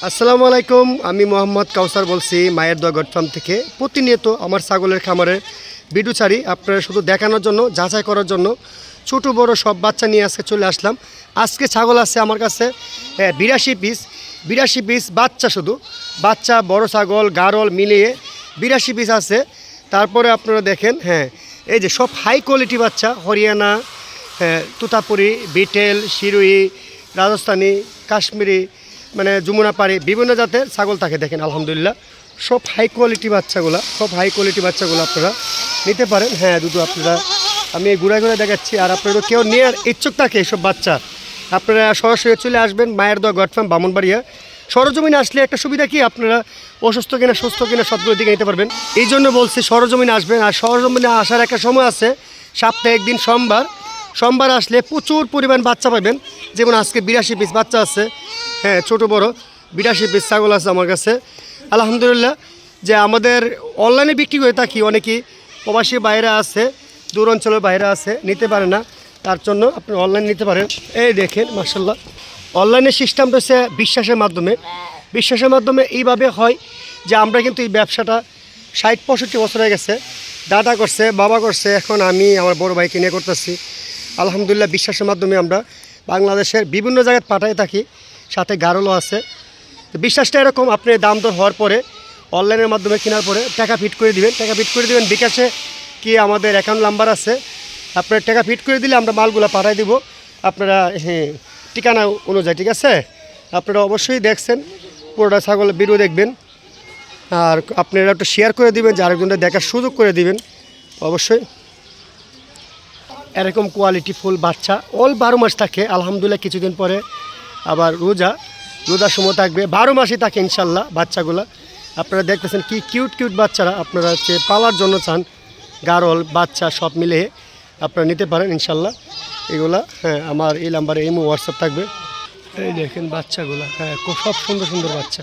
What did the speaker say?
আসসালামু আলাইকুম, আমি মোহাম্মদ কাউসার বলছি মায়ের দোয়া গড ফার্ম থেকে। প্রতিনিয়ত আমার ছাগলের খামারে ভিডিও ছাড়ি আপনারা শুধু দেখানোর জন্য, যাচাই করার জন্য। ছোট বড় সব বাচ্চা নিয়ে আজকে চলে আসলাম। আজকে ছাগল আছে আমার কাছে 82 পিস বাচ্চা, শুধু বাচ্চা বড় ছাগল গারল মিলিয়ে 82 পিস আছে। তারপরে আপনারা দেখেন, এই যে সব হাই কোয়ালিটি বাচ্চা, হরিয়ানা, তুতাপুরি, বিটেল, শিরোই, রাজস্থানী, কাশ্মীরি, মানে যমুনাপাড়ি, বিভিন্ন জাতের ছাগল থাকে। দেখেন আলহামদুলিল্লাহ সব হাই কোয়ালিটি বাচ্চাগুলো আপনারা নিতে পারেন। দুটো আপনারা আমি ঘুরে দেখাচ্ছি। আর আপনারা কেউ নেওয়ার ইচ্ছুক থাকে এইসব বাচ্চা, আপনারা সরাসরি চলে আসবেন মায়ের দোয়া গড ফার্ম ব্রাহ্মণবাড়িয়া। সরজমিনে আসলে একটা সুবিধা কি, আপনারা অসুস্থ কিনা সুস্থ কিনা সবগুলোর দিকে নিতে পারবেন। এই জন্য বলছি সরজমিনে আসবেন। আর সরজমিনে আসার একটা সময় আছে, সপ্তাহে একদিন সোমবার আসলে প্রচুর পরিমাণ বাচ্চা পাবেন। যেমন আজকে 82 পিস বাচ্চা আছে, ছোট বড় 82 পিস ছাগল আছে আমার কাছে আলহামদুলিল্লাহ। যে আমাদের অনলাইনে বিক্রি করে থাকি, অনেকেই প্রবাসী বাইরে আছে, দূর অঞ্চলের বাইরে আছে, নিতে পারে না, তার জন্য আপনি অনলাইনে নিতে পারেন। এই দেখেন মাশাআল্লাহ, অনলাইনের সিস্টেমটা হচ্ছে বিশ্বাসের মাধ্যমে এইভাবে হয় যে আমরা কিন্তু এই ব্যবসাটা 60-65 বছর হয়ে গেছে, দাদা করছে, বাবা করছে, এখন আমি আমার বড় ভাইকে নিয়ে করতেছি আলহামদুলিল্লাহ। বিশ্বাসের মাধ্যমে আমরা বাংলাদেশের বিভিন্ন জায়গায় পাঠাই থাকি, সাথে গারলও আছে। বিশ্বাসটা এরকম, আপনি দাম দর হওয়ার পরে অনলাইনের মাধ্যমে কেনার পরে টাকা ফিট করে দিবেন। বিকাশে কি আমাদের অ্যাকাউন্ট নাম্বার আছে, আপনার টাকা ফিট করে দিলে আমরা মালগুলো পাঠাই দিব আপনারা ঠিকানা অনুযায়ী, ঠিক আছে? আপনারা অবশ্যই দেখছেন, পুরোটা ছাগল ভিডিও দেখবেন, আর আপনারা একটু শেয়ার করে দিবেন, যে আরেকজনটা দেখার সুযোগ করে দিবেন অবশ্যই। এরকম কোয়ালিটি ফুল বাচ্চা অল 12 মাস থাকে আলহামদুলিল্লাহ। কিছুদিন পরে আবার রোজার সময় থাকবে, 12 মাসই থাকে ইনশাল্লাহ বাচ্চাগুলো। আপনারা দেখতেছেন কি কিউট বাচ্চারা, আপনারা হচ্ছে পালার জন্য চান, গারল বাচ্চা সব মিলে আপনারা নিতে পারেন ইনশাল্লাহ এগুলা। আমার এই নাম্বারে হোয়াটসঅ্যাপ থাকবে। এই দেখেন বাচ্চাগুলো, খুব সব সুন্দর বাচ্চা।